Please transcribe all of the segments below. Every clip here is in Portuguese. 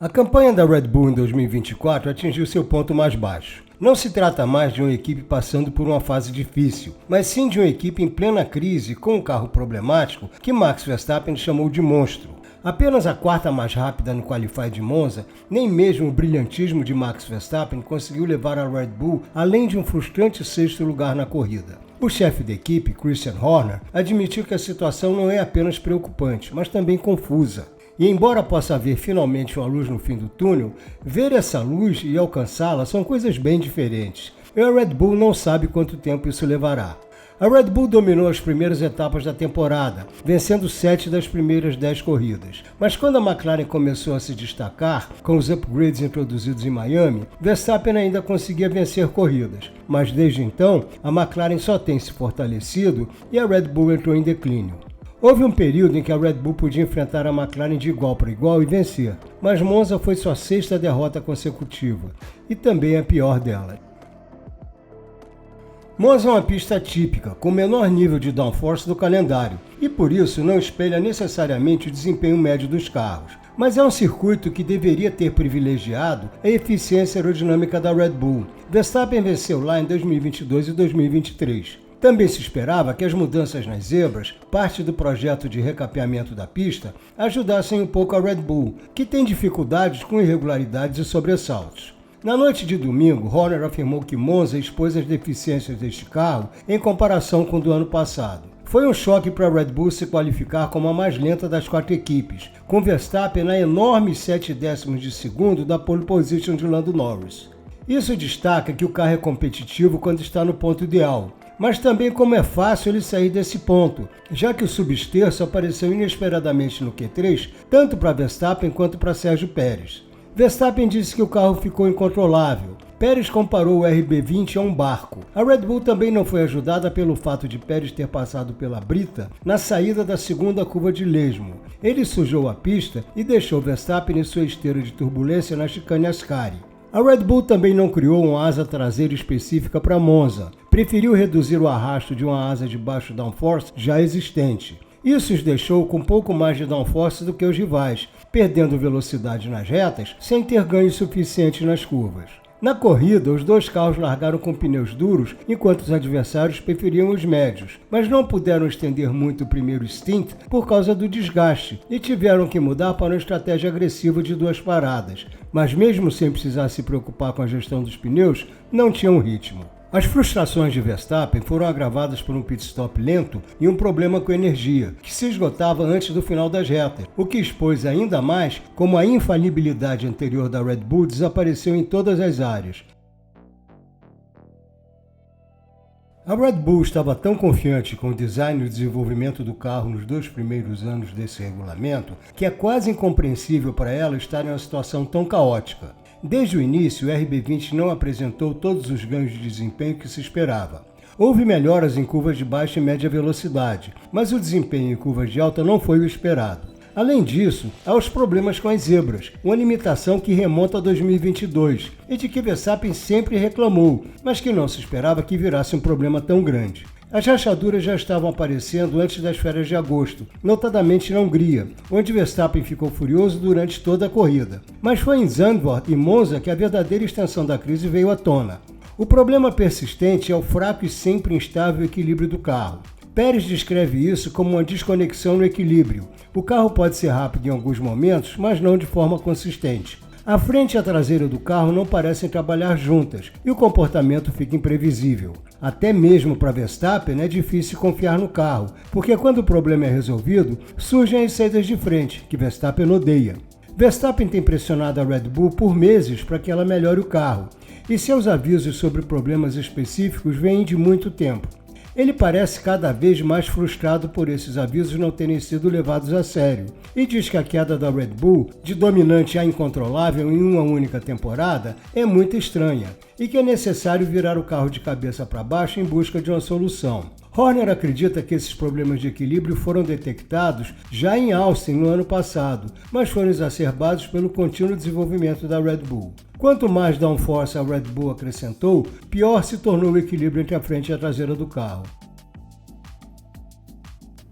A campanha da Red Bull em 2024 atingiu seu ponto mais baixo. Não se trata mais de uma equipe passando por uma fase difícil, mas sim de uma equipe em plena crise com um carro problemático que Max Verstappen chamou de monstro. Apenas a quarta mais rápida no Qualify de Monza, nem mesmo o brilhantismo de Max Verstappen conseguiu levar a Red Bull além de um frustrante sexto lugar na corrida. O chefe da equipe, Christian Horner, admitiu que a situação não é apenas preocupante, mas também confusa. E embora possa haver finalmente uma luz no fim do túnel, ver essa luz e alcançá-la são coisas bem diferentes. E a Red Bull não sabe quanto tempo isso levará. A Red Bull dominou as primeiras etapas da temporada, vencendo 7 das primeiras 10 corridas. Mas quando a McLaren começou a se destacar, com os upgrades introduzidos em Miami, Verstappen ainda conseguia vencer corridas. Mas desde então, a McLaren só tem se fortalecido e a Red Bull entrou em declínio. Houve um período em que a Red Bull podia enfrentar a McLaren de igual para igual e vencer, mas Monza foi sua sexta derrota consecutiva, e também a pior dela. Monza é uma pista típica, com o menor nível de downforce do calendário, e por isso não espelha necessariamente o desempenho médio dos carros. Mas é um circuito que deveria ter privilegiado a eficiência aerodinâmica da Red Bull. Verstappen venceu lá em 2022 e 2023. Também se esperava que as mudanças nas zebras, parte do projeto de recapeamento da pista, ajudassem um pouco a Red Bull, que tem dificuldades com irregularidades e sobressaltos. Na noite de domingo, Horner afirmou que Monza expôs as deficiências deste carro em comparação com o do ano passado. Foi um choque para a Red Bull se qualificar como a mais lenta das 4 equipes, com Verstappen na enorme 7 décimos de segundo da pole position de Lando Norris. Isso destaca que o carro é competitivo quando está no ponto ideal, mas também como é fácil ele sair desse ponto, já que o subterço apareceu inesperadamente no Q3, tanto para Verstappen quanto para Sérgio Pérez. Verstappen disse que o carro ficou incontrolável. Pérez comparou o RB20 a um barco. A Red Bull também não foi ajudada pelo fato de Pérez ter passado pela brita na saída da segunda curva de Lesmo. Ele sujou a pista e deixou Verstappen em sua esteira de turbulência na chicane Ascari. A Red Bull também não criou uma asa traseira específica para Monza. Preferiu reduzir o arrasto de uma asa de baixo downforce já existente. Isso os deixou com um pouco mais de downforce do que os rivais, perdendo velocidade nas retas sem ter ganhos suficientes nas curvas. Na corrida, os dois carros largaram com pneus duros, enquanto os adversários preferiam os médios, mas não puderam estender muito o primeiro stint por causa do desgaste e tiveram que mudar para uma estratégia agressiva de 2 paradas. Mas mesmo sem precisar se preocupar com a gestão dos pneus, não tinham ritmo. As frustrações de Verstappen foram agravadas por um pit stop lento e um problema com energia, que se esgotava antes do final das retas, o que expôs ainda mais como a infalibilidade anterior da Red Bull desapareceu em todas as áreas. A Red Bull estava tão confiante com o design e o desenvolvimento do carro nos 2 primeiros anos desse regulamento que é quase incompreensível para ela estar em uma situação tão caótica. Desde o início, o RB20 não apresentou todos os ganhos de desempenho que se esperava. Houve melhoras em curvas de baixa e média velocidade, mas o desempenho em curvas de alta não foi o esperado. Além disso, há os problemas com as zebras, uma limitação que remonta a 2022 e de que Verstappen sempre reclamou, mas que não se esperava que virasse um problema tão grande. As rachaduras já estavam aparecendo antes das férias de agosto, notadamente na Hungria, onde Verstappen ficou furioso durante toda a corrida. Mas foi em Zandvoort e Monza que a verdadeira extensão da crise veio à tona. O problema persistente é o fraco e sempre instável equilíbrio do carro. Pérez descreve isso como uma desconexão no equilíbrio. O carro pode ser rápido em alguns momentos, mas não de forma consistente. A frente e a traseira do carro não parecem trabalhar juntas e o comportamento fica imprevisível. Até mesmo para Verstappen é difícil confiar no carro, porque quando o problema é resolvido, surgem as saídas de frente, que Verstappen odeia. Verstappen tem pressionado a Red Bull por meses para que ela melhore o carro, e seus avisos sobre problemas específicos vêm de muito tempo. Ele parece cada vez mais frustrado por esses avisos não terem sido levados a sério e diz que a queda da Red Bull, de dominante a incontrolável em uma única temporada, é muito estranha e que é necessário virar o carro de cabeça para baixo em busca de uma solução. Horner acredita que esses problemas de equilíbrio foram detectados já em Austin no ano passado, mas foram exacerbados pelo contínuo desenvolvimento da Red Bull. Quanto mais downforce a Red Bull acrescentou, pior se tornou o equilíbrio entre a frente e a traseira do carro.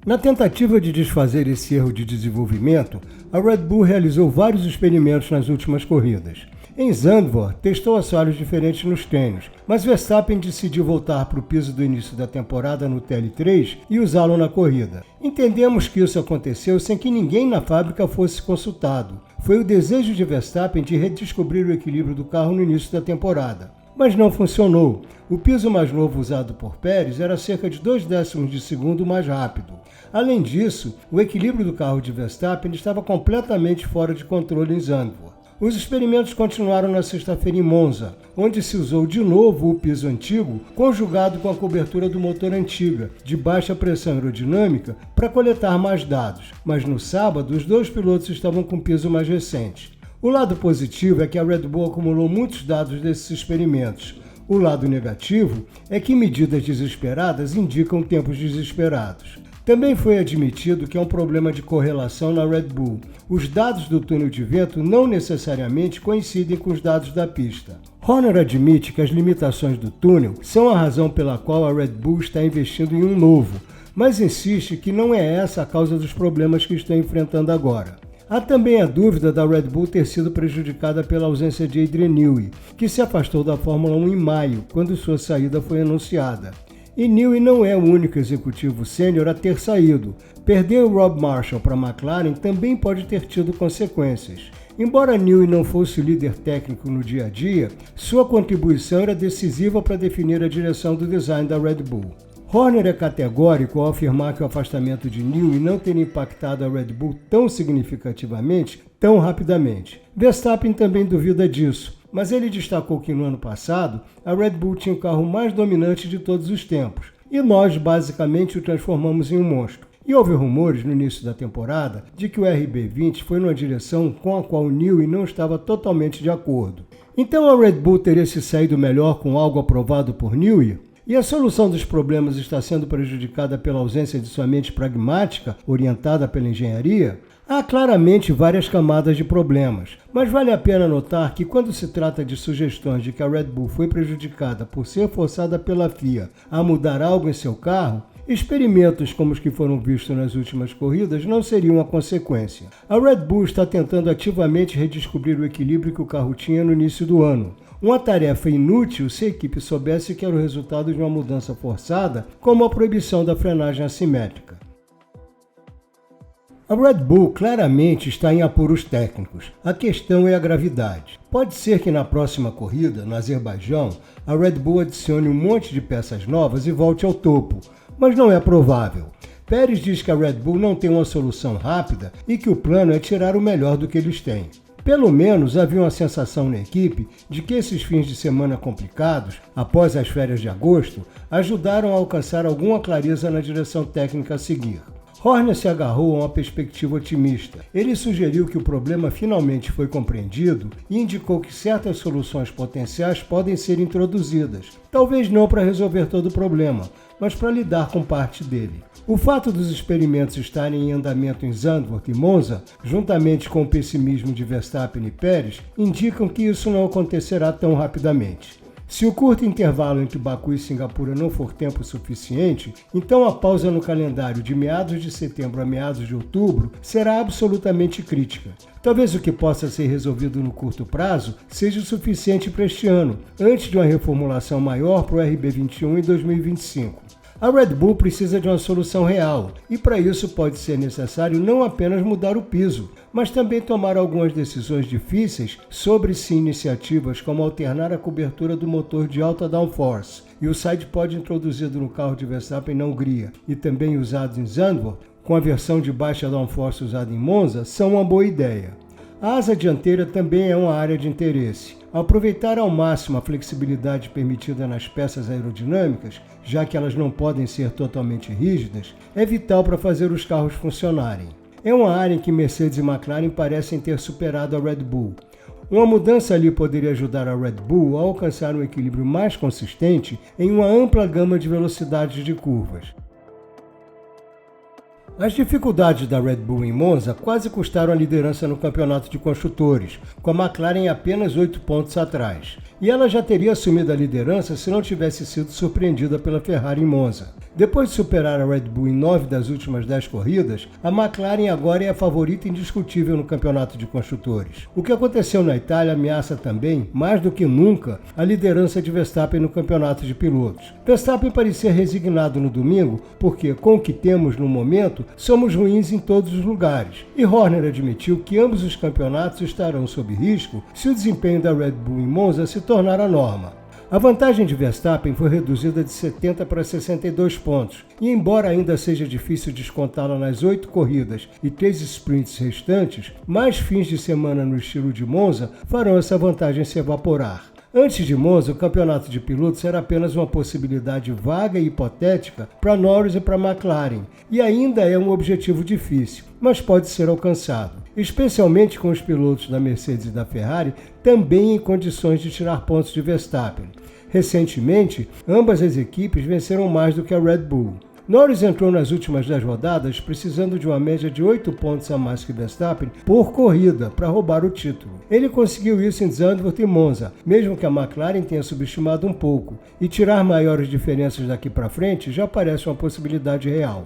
Na tentativa de desfazer esse erro de desenvolvimento, a Red Bull realizou vários experimentos nas últimas corridas. Em Zandvoort, testou assoalhos diferentes nos treinos, mas Verstappen decidiu voltar para o piso do início da temporada no TL3 e usá-lo na corrida. Entendemos que isso aconteceu sem que ninguém na fábrica fosse consultado. Foi o desejo de Verstappen de redescobrir o equilíbrio do carro no início da temporada. Mas não funcionou. O piso mais novo usado por Pérez era cerca de 0,2 de segundo mais rápido. Além disso, o equilíbrio do carro de Verstappen estava completamente fora de controle em Zandvoort. Os experimentos continuaram na sexta-feira em Monza, onde se usou de novo o piso antigo, conjugado com a cobertura do motor antiga, de baixa pressão aerodinâmica, para coletar mais dados. Mas no sábado, os dois pilotos estavam com piso mais recente. O lado positivo é que a Red Bull acumulou muitos dados desses experimentos. O lado negativo é que medidas desesperadas indicam tempos desesperados. Também foi admitido que é um problema de correlação na Red Bull. Os dados do túnel de vento não necessariamente coincidem com os dados da pista. Horner admite que as limitações do túnel são a razão pela qual a Red Bull está investindo em um novo, mas insiste que não é essa a causa dos problemas que está enfrentando agora. Há também a dúvida da Red Bull ter sido prejudicada pela ausência de Adrian Newey, que se afastou da Fórmula 1 em maio, quando sua saída foi anunciada. E Newey não é o único executivo sênior a ter saído. Perder o Rob Marshall para a McLaren também pode ter tido consequências. Embora Newey não fosse o líder técnico no dia a dia, sua contribuição era decisiva para definir a direção do design da Red Bull. Horner é categórico ao afirmar que o afastamento de Newey não teria impactado a Red Bull tão significativamente, tão rapidamente. Verstappen também duvida disso, mas ele destacou que no ano passado a Red Bull tinha o carro mais dominante de todos os tempos, e nós basicamente o transformamos em um monstro. E houve rumores no início da temporada de que o RB20 foi numa direção com a qual o Newey não estava totalmente de acordo. Então a Red Bull teria se saído melhor com algo aprovado por Newey? E a solução dos problemas está sendo prejudicada pela ausência de sua mente pragmática, orientada pela engenharia? Há claramente várias camadas de problemas, mas vale a pena notar que quando se trata de sugestões de que a Red Bull foi prejudicada por ser forçada pela FIA a mudar algo em seu carro, experimentos como os que foram vistos nas últimas corridas não seriam a consequência. A Red Bull está tentando ativamente redescobrir o equilíbrio que o carro tinha no início do ano. Uma tarefa inútil se a equipe soubesse que era o resultado de uma mudança forçada, como a proibição da frenagem assimétrica. A Red Bull claramente está em apuros técnicos. A questão é a gravidade. Pode ser que na próxima corrida, no Azerbaijão, a Red Bull adicione um monte de peças novas e volte ao topo, mas não é provável. Pérez diz que a Red Bull não tem uma solução rápida e que o plano é tirar o melhor do que eles têm. Pelo menos havia uma sensação na equipe de que esses fins de semana complicados, após as férias de agosto, ajudaram a alcançar alguma clareza na direção técnica a seguir. Horner se agarrou a uma perspectiva otimista. Ele sugeriu que o problema finalmente foi compreendido e indicou que certas soluções potenciais podem ser introduzidas, talvez não para resolver todo o problema, mas para lidar com parte dele. O fato dos experimentos estarem em andamento em Zandvoort e Monza, juntamente com o pessimismo de Verstappen e Pérez, indicam que isso não acontecerá tão rapidamente. Se o curto intervalo entre Baku e Singapura não for tempo suficiente, então a pausa no calendário de meados de setembro a meados de outubro será absolutamente crítica. Talvez o que possa ser resolvido no curto prazo seja o suficiente para este ano, antes de uma reformulação maior para o RB21 em 2025. A Red Bull precisa de uma solução real, e para isso pode ser necessário não apenas mudar o piso, mas também tomar algumas decisões difíceis sobre iniciativas como alternar a cobertura do motor de alta downforce e o sidepod introduzido no carro de Verstappen na Hungria e também usado em Zandvoort, com a versão de baixa downforce usada em Monza, são uma boa ideia. A asa dianteira também é uma área de interesse. Aproveitar ao máximo a flexibilidade permitida nas peças aerodinâmicas, já que elas não podem ser totalmente rígidas, é vital para fazer os carros funcionarem. É uma área em que Mercedes e McLaren parecem ter superado a Red Bull. Uma mudança ali poderia ajudar a Red Bull a alcançar um equilíbrio mais consistente em uma ampla gama de velocidades de curvas. As dificuldades da Red Bull em Monza quase custaram a liderança no campeonato de construtores, com a McLaren apenas 8 pontos atrás. e ela já teria assumido a liderança se não tivesse sido surpreendida pela Ferrari em Monza. Depois de superar a Red Bull em 9 das últimas 10 corridas, a McLaren agora é a favorita indiscutível no campeonato de construtores. O que aconteceu na Itália ameaça também, mais do que nunca, a liderança de Verstappen no campeonato de pilotos. Verstappen parecia resignado no domingo porque, com o que temos no momento, somos ruins em todos os lugares. E Horner admitiu que ambos os campeonatos estarão sob risco se o desempenho da Red Bull em Monza se tornar a norma. A vantagem de Verstappen foi reduzida de 70 para 62 pontos, e embora ainda seja difícil descontá-la nas 8 corridas e 3 sprints restantes, mais fins de semana no estilo de Monza farão essa vantagem se evaporar. Antes de Monza, o campeonato de pilotos era apenas uma possibilidade vaga e hipotética para Norris e para McLaren, e ainda é um objetivo difícil, mas pode ser alcançado, especialmente com os pilotos da Mercedes e da Ferrari também em condições de tirar pontos de Verstappen. Recentemente, ambas as equipes venceram mais do que a Red Bull. Norris entrou nas últimas 10 rodadas precisando de uma média de 8 pontos a mais que Verstappen por corrida para roubar o título. Ele conseguiu isso em Zandvoort e Monza, mesmo que a McLaren tenha subestimado um pouco, e tirar maiores diferenças daqui para frente já parece uma possibilidade real.